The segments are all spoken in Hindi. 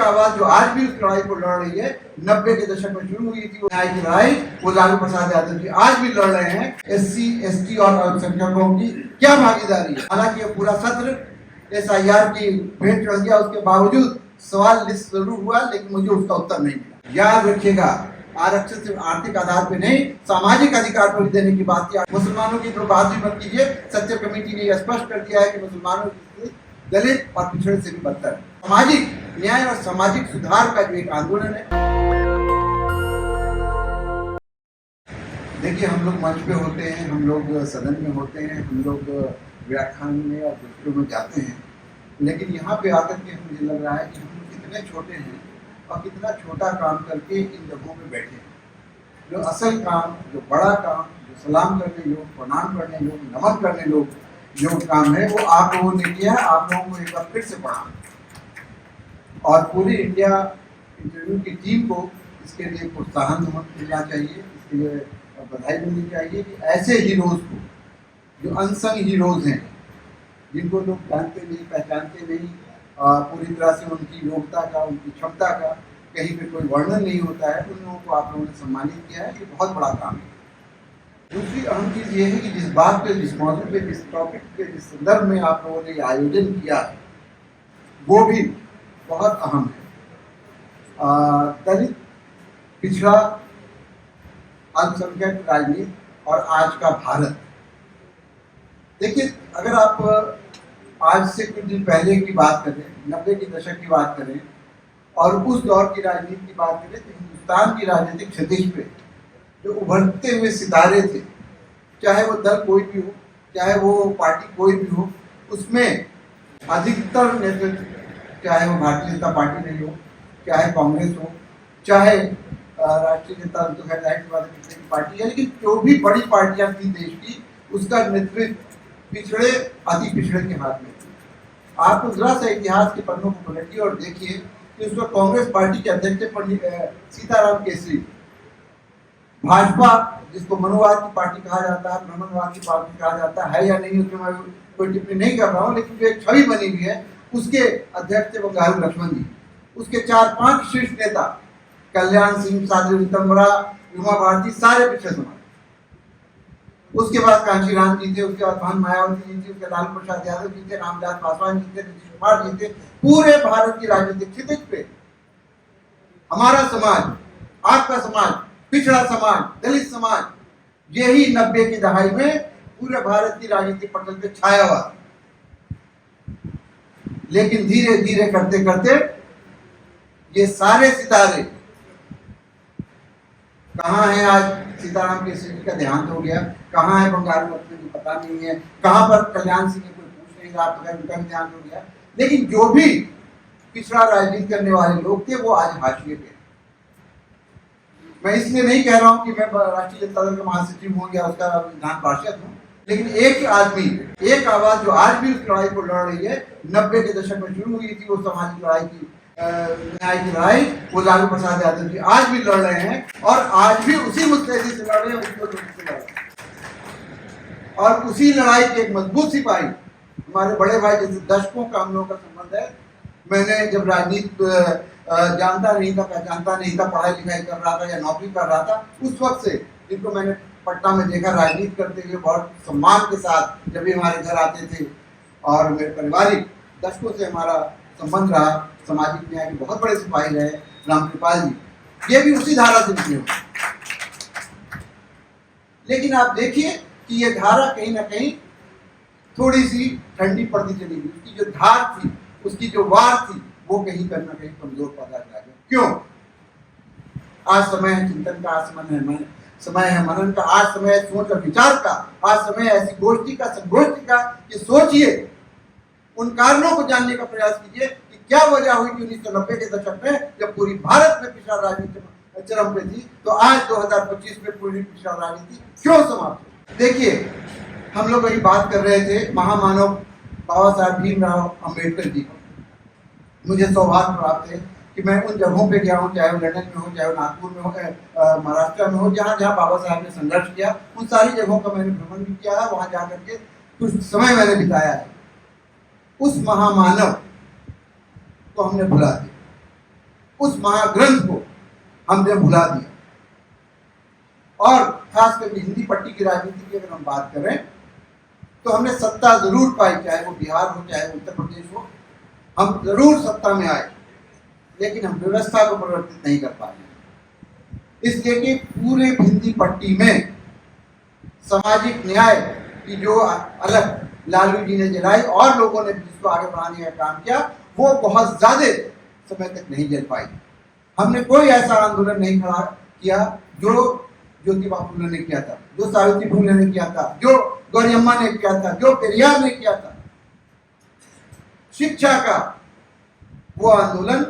आवाज जो आज भी उस लड़ाई को लड़ रही है, 90 के दशक में शुरू हुई थी वो न्याय की लड़ाई, वो लालू प्रसाद यादव जी आज भी लड़ रहे हैं। SC ST और अल्पसंख्यकों की क्या भागीदारी है? हालांकि ये पूरा सत्र SIR की भेंट चढ़ गया, उसके बावजूद सवाल लिस्ट जरूर हुआ, लेकिन मुझे उसका उत्तर नहीं मिला। याद रखिएगा, आरक्षण सिर्फ आर्थिक आधार पे नहीं, सामाजिक अधिकार पर देने की बात की। मुसलमानों की तो बात ही मत कीजिए। सत्य कमेटी ने यह स्पष्ट कर दिया है कि मुसलमानों की दलित और पिछड़े से भी बदतर है। सामाजिक न्याय और सामाजिक सुधार का जो एक आंदोलन है। देखिए, हम लोग मंच पे होते हैं, हम लोग सदन में होते हैं, हम लोग व्याख्यान में और दूसरों में जाते हैं, लेकिन यहाँ पे आकर के मुझे लग रहा है कि हम लोग कितने छोटे हैं और कितना छोटा काम करके इन जगहों में बैठे हैं। जो असल काम, जो बड़ा काम, जो सलाम करने योग, प्रणाम करने योग, नमन करने योग जो काम है, वो आप लोगों ने किया। आप लोगों को एक बार फिर से पढ़ा और पूरी इंडिया इंटरव्यू की टीम को इसके लिए प्रोत्साहन मिलना चाहिए, इसके लिए बधाई मिलनी चाहिए कि ऐसे हीरोज को, जो अनसंग हीरोज हैं, जिनको लोग जानते नहीं, पहचानते नहीं, पूरी तरह से उनकी योग्यता का, उनकी क्षमता का कहीं पे कोई वर्णन नहीं होता है, उन लोगों को आप लोगों ने सम्मानित किया है। ये बहुत बड़ा काम है। दूसरी अहम चीज़ ये है कि जिस बात पे, जिस मौजूद पे, जिस टॉपिक पे, जिस संदर्भ में आप लोगों ने आयोजन किया है, वो भी बहुत अहम है। दलित, पिछड़ा, अल्पसंख्यक राजनीति और आज का भारत। देखिए, अगर आप आज से कुछ दिन पहले की बात करें, 90 के दशक की बात करें और उस दौर की राजनीति की बात करें, तो हिंदुस्तान की राजनीतिक क्षितिज पे जो उभरते हुए सितारे थे, चाहे वो दल कोई भी हो, चाहे वो पार्टी कोई भी हो, उसमें अधिकतर नेतृत्व, चाहे वो भारतीय जनता पार्टी नहीं हो, चाहे कांग्रेस हो, चाहे राष्ट्रीय जनता दल, तो खैर जाहिर सी बात है पिछड़े की पार्टी है, लेकिन जो भी बड़ी पार्टियां थी देश की, उसका नेतृत्व पिछड़े, अति पिछड़े के हाथ में थी। आप तो जरा सा इतिहास के पन्नों को पलटिए और देखिए कि उसमें कांग्रेस पार्टी के अध्यक्ष सीताराम केसरी, भाजपा जिसको मनुवाद की पार्टी कहा जाता है, ब्राह्मणवाद की पार्टी कहा जाता है या नहीं, उसमें मैं कोई टिप्पणी नहीं कर रहा हूँ, लेकिन जो एक छवि बनी हुई है, उसके अध्यक्ष थे बंगारू लक्ष्मण जी। उसके 4-5 शीर्ष नेता, कल्याण सिंह, साध्वी नितंबरा, उमा भारती, सारे पिछड़े समाज। उसके बाद कांशी राम जी थे, उसके बाद भान मायावती जी थे, उसके लालू प्रसाद यादव जी थे, रामविलास पासवान जी थे, नीतीश कुमार जी थे। पूरे भारत की राजनीतिक क्षितिज पे हमारा समाज, आपका समाज, पिछड़ा समाज, दलित समाज, यही 90 की दहाई में पूरे भारत की राजनीतिक पटल पे छाया हुआ। लेकिन धीरे धीरे करते करते ये सारे सितारे कहाँ हैं आज? सीताराम केसरी जी का देहांत हो गया, कहाँ है बंगारू लक्ष्मण जी पता नहीं है, कहाँ पर कल्याण सिंह ने कोई पूछ नहीं रहा, उनका भी देहांत हो गया। लेकिन जो भी पिछड़ा राजनीति करने वाले लोग थे, वो आज हाशिए पे। मैं इसलिए नहीं कह रहा हूं कि मैं राष्ट्रीय जनता दल का महासचिव हूं या उसका विधान पार्षद हूं, लेकिन एक आदमी, एक आवाज जो आज भी उस लड़ाई को लड़ रही है, 90 के दशक में शुरू हुई थी वो सामाजिक लड़ाई की, न्याय की लड़ाई, वो लालू प्रसाद यादव जी आज भी लड़ रहे हैं और आज भी उसी मुस्तैदी से लड़ रहे हैं, उसी से लड़ रहे हैं। और उसी लड़ाई के एक मजबूत सिपाही हमारे बड़े भाई, जैसे दशकों का हम लोगों का संबंध है। मैंने जब राजनीति जानता नहीं था, पहचानता नहीं था, पढ़ाई लिखाई कर रहा था या नौकरी कर रहा था, उस वक्त से जिनको मैंने पटना में देखा राजनीति करते हुए बहुत सम्मान के साथ जब भी हमारे घर आते थे, और मेरे पारिवारिक दशकों से हमारा संबंध रहा। सामाजिक न्याय के बहुत बड़े सिपाही रहे रामकृपाल जी, ये भी उसी धारा से निकले हुए। लेकिन आप देखिए कि ये धारा कहीं ना कहीं थोड़ी सी ठंडी पड़ती चली गई। उसकी जो धार थी, उसकी जो वार थी, वो कहीं ना कहीं कमजोर पड़ता जा गया। क्यों? आज समय है चिंतन का, आज समय है मनन का, आज समय है सोच और विचार का, आज समय है ऐसी गोष्ठी का, संगोष्ठी का कि सोचिए, उन कारणों को जानने का प्रयास कीजिए कि क्या वजह हुई कि 1990 के दशक में जब पूरी भारत में पिछड़ा राजनीति चरम पे थी, तो आज 2025 में पूरी पिछड़ा राजनीति क्यों समाप्त हुई। देखिए, हम लोग अभी बात कर रहे थे महामानव बाबा साहब भीमराव अम्बेडकर जी को। मुझे सौभाग्य प्राप्त है कि मैं उन जगहों पे गया हूँ, चाहे वो लंदन में हो, चाहे वो नागपुर में हो, महाराष्ट्र में हो, जहाँ जहाँ बाबा साहब ने संघर्ष किया, उन सारी जगहों का मैंने भ्रमण भी किया है, वहाँ जा करके कुछ समय मैंने बिताया है। उस महामानव को हमने भुला दिया। उस महाग्रंथ को हमने भुला दिया। और खासकर हिंदी पट्टी की राजनीति की अगर हम बात करें तो हमने सत्ता जरूर पाई, चाहे वो बिहार हो चाहे उत्तर प्रदेश हो, हम जरूर सत्ता में आए, लेकिन हम व्यवस्था को परिवर्तित नहीं कर पाए। इसलिए कि पूरे हिंदी पट्टी में सामाजिक न्याय की जो अलग लालू जी ने जलाई और लोगों ने इसको आगे बढ़ाने का काम किया, वो बहुत ज्यादा समय तक नहीं जल पाई। हमने कोई ऐसा आंदोलन नहीं खड़ा किया जो ज्योतिबा फुले ने किया था, जो सावित्री फुले ने किया था, जो गौरियम्मा ने किया था, जो पेरियार ने किया था। शिक्षा का वो आंदोलन,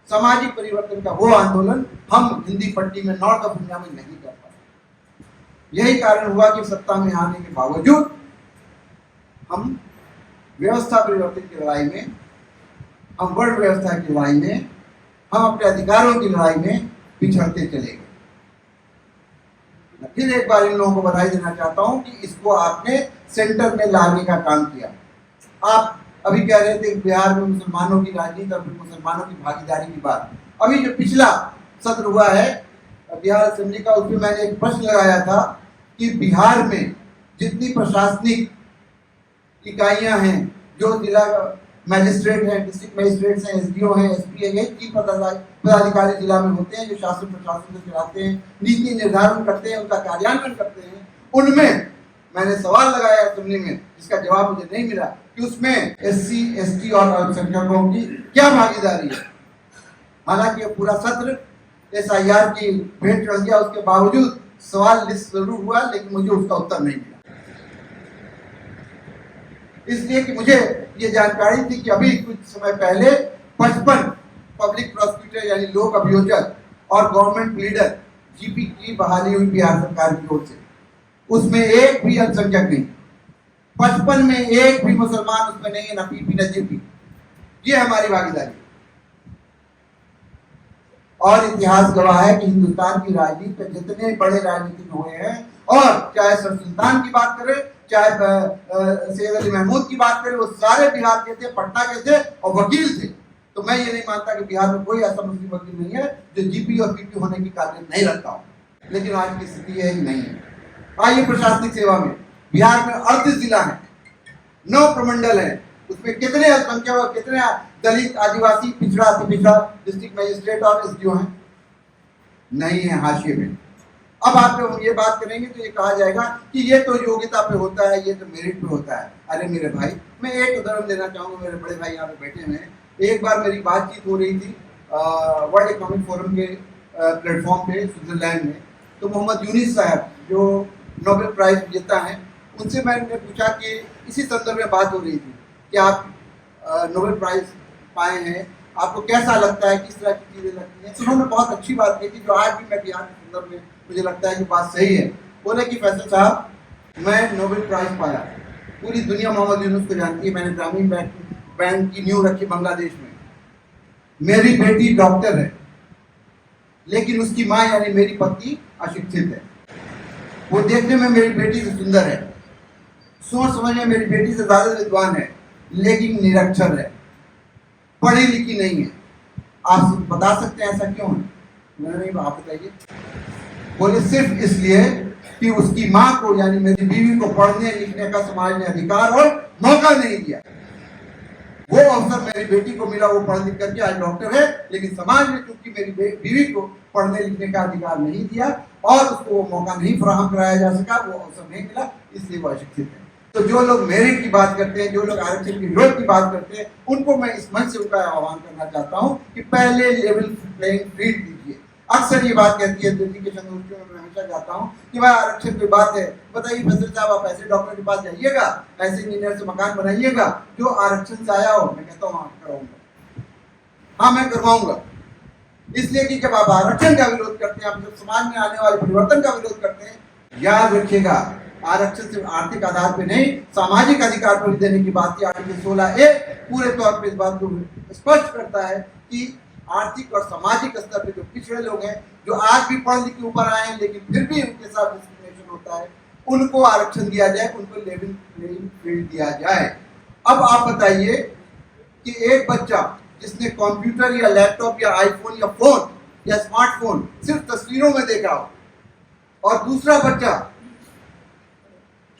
सामाजिक परिवर्तन का वो आंदोलन हम हिंदी पट्टी में नॉर्थ ऑफ इंडिया में नहीं कर पाए। यही कारण हुआ कि सत्ता में आने के बावजूद हम व्यवस्था परिवर्तन की लड़ाई में, हम वर्ण व्यवस्था की लड़ाई में, हम अपने अधिकारों की लड़ाई में पिछड़ते चले गए। फिर एक बार इन लोगों को बधाई देना चाहता हूं कि इसको आपने सेंटर में लाने का काम किया। आप अभी कह रहे थे बिहार में मुसलमानों की राजनीति और मुसलमानों की भागीदारी की बात। अभी जो पिछला सत्र हुआ है बिहार असेंबली का, उसमें मैंने एक प्रश्न लगाया था कि बिहार में जितनी प्रशासनिक इकाइयां हैं, जो जिला मैजिस्ट्रेट हैं, डिस्ट्रिक्ट मैजिस्ट्रेट हैं, एसडीओ हैं, एसपी हैं, चीफ पदाधिकारी जिला में होते हैं, जो शासन प्रशासन को चलाते हैं, नीति निर्धारण करते हैं, उनका कार्यान्वयन करते हैं, उनमें मैंने सवाल लगाया असेंबली में, जिसका जवाब मुझे नहीं मिला कि उसमें एससी, एसटी और अल्पसंख्यकों की क्या भागीदारी है। हालांकि पूरा सत्र एसआईआर की भेंट चढ़ गया, उसके बावजूद सवाल लिस्ट जरूर हुआ, लेकिन मुझे उसका उत्तर नहीं मिला। इसलिए कि मुझे ये जानकारी थी कि अभी कुछ समय पहले 55 पब्लिक प्रोसिक्यूटर यानी लोक अभियोजक और गवर्नमेंट लीडर जीपी की बहाली हुई बिहार सरकार की ओर से, उसमें एक भी अल्पसंख्यक नहीं, 55 में एक भी मुसलमान उसमें नहीं है, ना पीपी ना जीपी। ये हमारी भागीदारी और इतिहास गवाह है कि हिंदुस्तान की राजनीति में जितने बड़े राजनीतिक हुए हैं, और चाहे सर सुल्तान की बात करें, चाहे सैयद अली महमूद की बात करें, वो सारे बिहार के थे, पटना के थे और वकील थे। तो मैं ये नहीं मानता कि बिहार में कोई ऐसा मुस्लिम वकील नहीं है जो जीपी और पीपी होने की काबिलियत नहीं रखता हो, लेकिन आज की स्थिति है नहीं है। आइए प्रशासनिक सेवा में बिहार में 38 जिला है, 9 प्रमंडल है, उसमें कितने अल्पसंख्यक और कितने दलित, आदिवासी, पिछड़ा, पिछड़ा डिस्ट्रिक्ट मजिस्ट्रेट और एसडीओ हैं? नहीं है, हाशिए में। अब आप जब ये बात करेंगे तो ये कहा जाएगा कि ये तो योग्यता पे होता है, ये तो मेरिट पे होता है। अरे मेरे भाई, मैं एक उदाहरण देना चाहूंगा, मेरे बड़े भाई यहाँ पे बैठे हुए हैं। एक बार मेरी बातचीत हो रही थी वर्ल्ड इकोनॉमिक फोरम के प्लेटफॉर्म पे स्विट्जरलैंड में, तो मोहम्मद यूनिस साहब जो नोबेल प्राइज विजेता हैं, उनसे मैंने पूछा कि इसी संदर्भ में बात हो रही थी कि आप नोबेल प्राइज पाए हैं, आपको कैसा लगता है, किस तरह की चीज़ें लगती हैं। तो उन्होंने बहुत अच्छी बात की थी, जो आज भी मैं बिहार के संदर्भ में मुझे लगता है कि बात सही है। बोले कि फैसल साहब, मैं नोबेल प्राइज पाया, पूरी दुनिया मोहम्मद यूनुस को जानती है, मैंने ग्रामीण बैंक की नींव रखी बांग्लादेश में, मेरी बेटी डॉक्टर है, लेकिन उसकी माँ यानी मेरी पत्नी अशिक्षित है। वो देखने में मेरी बेटी से सुंदर है, सोच समझ में मेरी बेटी से ज्यादा विद्वान है, लेकिन निरक्षर है, पढ़ी लिखी नहीं है। आप बता सकते हैं ऐसा क्यों है? मैंने नहीं, आप बताइए। बोले सिर्फ इसलिए कि उसकी माँ को यानी मेरी बीवी को पढ़ने लिखने का समाज ने अधिकार और मौका नहीं दिया। वो अवसर मेरी बेटी को मिला, वो पढ़ लिख करके आज डॉक्टर है, लेकिन समाज ने चूंकि मेरी बीवी को पढ़ने लिखने का अधिकार नहीं दिया और उसको वो मौका नहीं फराहम कराया जा सका, वो अवसर नहीं मिला, इसलिए वो अशिक्षित है। तो जो लोग मेरिट की बात करते हैं, जो लोग आरक्षण की विरोध की बात करते हैं, उनको मैं इस मंच से उनका आह्वान करना चाहता हूं कि पहले लेवल प्लेइंग फील्ड दीजिए। अक्सर ये बात कहती है दिल्ली के संगठनों में, मैं हमेशा जाता हूँ कि भाई आरक्षण की बात है, बताइए फैसल साहब, आप ऐसे डॉक्टर के पास जाइएगा, ऐसे इंजीनियर से मकान बनाइएगा जो आरक्षण से आया हो। मैं कहता हूँ हाँ कराऊंगा, हाँ मैं करवाऊंगा। इसलिए कि जब आप आरक्षण का विरोध करते हैं, आप जब समाज में आने वाले परिवर्तन का विरोध करते हैं, याद रखिएगा आरक्षण सिर्फ आर्थिक आधार पे नहीं, सामाजिक अधिकार पर देने की बात थी। आर्टिकल 16A पूरे तौर पे इस बात को स्पष्ट करता है कि आर्थिक और सामाजिक स्तर पे जो पिछड़े लोग हैं, जो आज भी पढ़ लिख के ऊपर आए हैं लेकिन फिर भी उनके साथ डिस्क्रिमिनेशन होता है, उनको आरक्षण दिया जाए, उनको लेवल प्लेइंग फील्ड दिया जाए। अब आप बताइए कि एक बच्चा जिसने कंप्यूटर या लैपटॉप या आईफोन या फोन या स्मार्टफोन सिर्फ तस्वीरों में देखा हो, और दूसरा बच्चा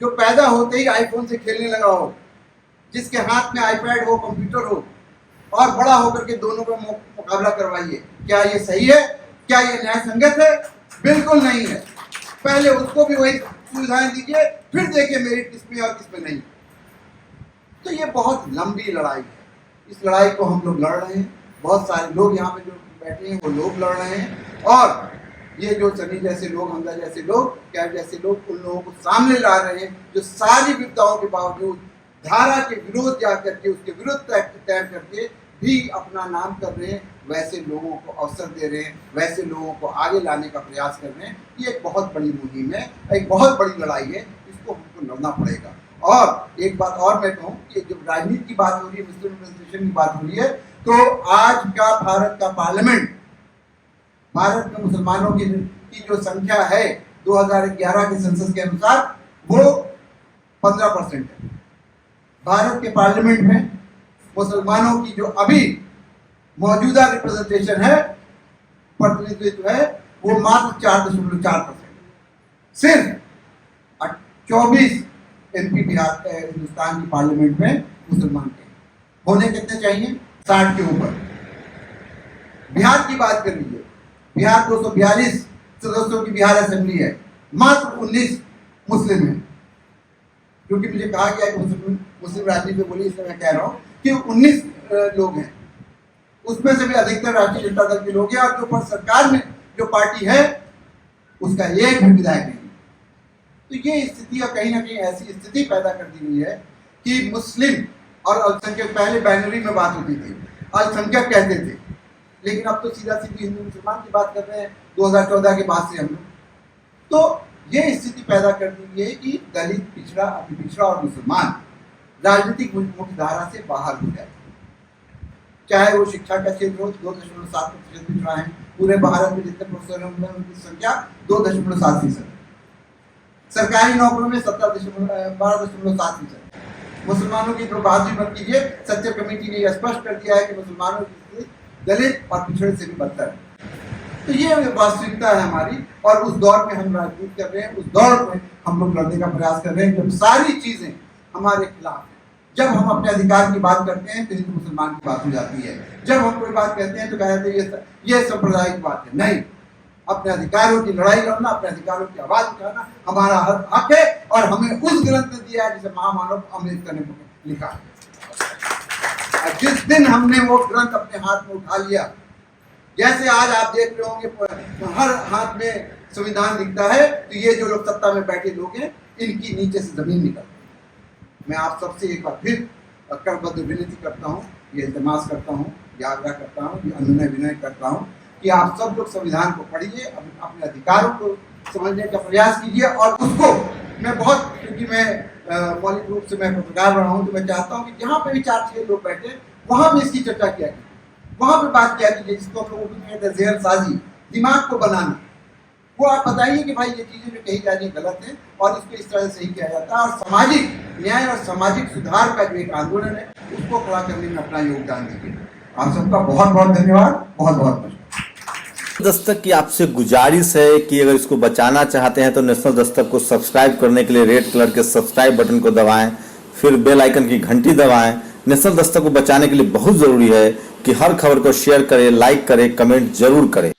जो पैदा होते ही आईफोन से खेलने लगा हो, जिसके हाथ में आईपैड हो, कंप्यूटर हो, और बड़ा होकर के दोनों का मुकाबला करवाइए, क्या ये सही है? क्या ये न्याय संगत है? बिल्कुल नहीं है। पहले उसको भी वही सुविधाएं दीजिए, फिर देखिए मेरिट किसमें और किसमें नहीं। तो ये बहुत लंबी लड़ाई है। इस लड़ाई को हम लोग लड़ रहे हैं, बहुत सारे लोग यहाँ पे जो बैठे हैं वो लोग लड़ रहे हैं, और ये जो सनी जैसे लोग, हमजा जैसे लोग, कैफ जैसे लोग उन लोगों को सामने ला रहे हैं जो सारी विपदाओं के बावजूद धारा के विरोध जा करके, उसके विरुद्ध तय करके भी अपना नाम कर रहे हैं, वैसे लोगों को अवसर दे रहे हैं, वैसे लोगों को आगे लाने का प्रयास कर रहे हैं। ये एक बहुत बड़ी मुहिम है, एक बहुत बड़ी लड़ाई है, इसको हमको लड़ना पड़ेगा। और एक बात और मैं कहूँ कि जब राजनीति की बात हो रही है, मुस्लिम रिप्रेजेंटेशन की बात हो रही है, तो आज का भारत का पार्लियामेंट, भारत में मुसलमानों की जो संख्या है 2011 के सेंसस के अनुसार वो 15% है। भारत के पार्लियामेंट में मुसलमानों की जो अभी मौजूदा रिप्रेजेंटेशन है, प्रतिनिधित्व है, वो मात्र 4.4%। सिर्फ 24 MP बिहार हिंदुस्तान की पार्लियामेंट में मुसलमान के होने कितने चाहिए? 60 के ऊपर। बिहार की बात कर लीजिए, बिहार 242 सदस्यों की बिहार असेंबली है, मात्र 19 मुस्लिम है। क्योंकि मुझे कहा गया कि मुस्लिम राजनीति में बोली, इसलिए मैं कह रहा हूँ कि 19 लोग हैं, उसमें से भी अधिकतर राष्ट्रीय जनता दल के लोग हैं, और जो पर सरकार में जो पार्टी है उसका एक भी विधायक नहीं। तो ये स्थिति और कहीं ना कहीं ऐसी स्थिति पैदा कर दी गई है कि मुस्लिम और अल्पसंख्यक, पहले बाइनरी में बात होती थी, अल्पसंख्यक कहते थे, लेकिन अब तो सीधा सीधी हिंदू मुसलमान की बात कर रहे हैं 2014 के बाद से हम लोग। तो ये स्थिति पैदा कर दी गई है कि दलित, पिछड़ा, अति पिछड़ा और मुसलमान राजनीतिक मुख्य धारा से बाहर हो जाए। चाहे वो शिक्षा का क्षेत्र हो, 2.7% पिछड़ा है। पूरे भारत में जितने प्रोफेसर हैं उनकी संख्या 2.7%। सरकारी नौकरियों में 12.7%। मुसलमानों की तो बात ही मत कीजिए, सत्य कमेटी ने यह स्पष्ट कर दिया है कि मुसलमानों की स्थिति दलित और पिछड़े से भी बदतर है। तो ये वास्तविकता है हमारी, और उस दौर में हम राजनीति कर रहे हैं, उस दौर में हम लोग लड़ने का प्रयास कर रहे हैं जब सारी चीजें हमारे खिलाफ है। जब हम अपने अधिकार की बात करते हैं तो हिंदू मुसलमान की बात हो जाती है, जब हम कोई बात कहते हैं तो कहते हैं ये सांप्रदायिक बात है। नहीं, अपने अधिकारों की लड़ाई लड़ना, अपने अधिकारों की आवाज उठाना हमारा हक है, और हमें उस ग्रंथ में दिया है जिसे महामानव अम्बेडकर ने लिखा है। जिस दिन हमने वो ग्रंथ अपने हाथ में उठा लिया, जैसे आज आप देख रहे होंगे हर हाथ में संविधान दिखता है, तो ये जो लोग सत्ता में बैठे लोग हैं, इनकी नीचे से जमीन निकलती है। मैं आप सबसे एक बार फिर करबद्ध विनती करता हूँ, ये इल्तिमास करता हूँ, ये आग्रह करता हूँ, ये अनुनय विनय करता हूँ कि आप सब लोग संविधान को पढ़िए, अपने अधिकारों को समझने का प्रयास कीजिए, और उसको मैं बहुत, क्योंकि मैं मौलिक रूप से मैं पत्रकार रहा हूँ, तो मैं चाहता हूँ कि जहाँ पे भी 4-6 लोग बैठे वहाँ पे इसकी चर्चा किया कीजिए, वहाँ पे बात किया कीजिए, जिसको हम लोग कहते हैं ज़हन साजी, दिमाग को बनाना। वो आप बताइए कि भाई ये चीज़ें जो कही जा रही गलत है, और इसको इस तरह से सही किया जाता है, और सामाजिक न्याय और सामाजिक सुधार का जो एक आंदोलन है उसको खड़ा करने में अपना योगदान दीजिए। आप सबका बहुत बहुत धन्यवाद, बहुत बहुत दस्तक की आपसे गुजारिश है कि अगर इसको बचाना चाहते हैं तो नेशनल दस्तक को सब्सक्राइब करने के लिए रेड कलर के सब्सक्राइब बटन को दबाएं, फिर बेल आइकन की घंटी दबाएं। नेशनल दस्तक को बचाने के लिए बहुत जरूरी है कि हर खबर को शेयर करें, लाइक करें, कमेंट जरूर करें।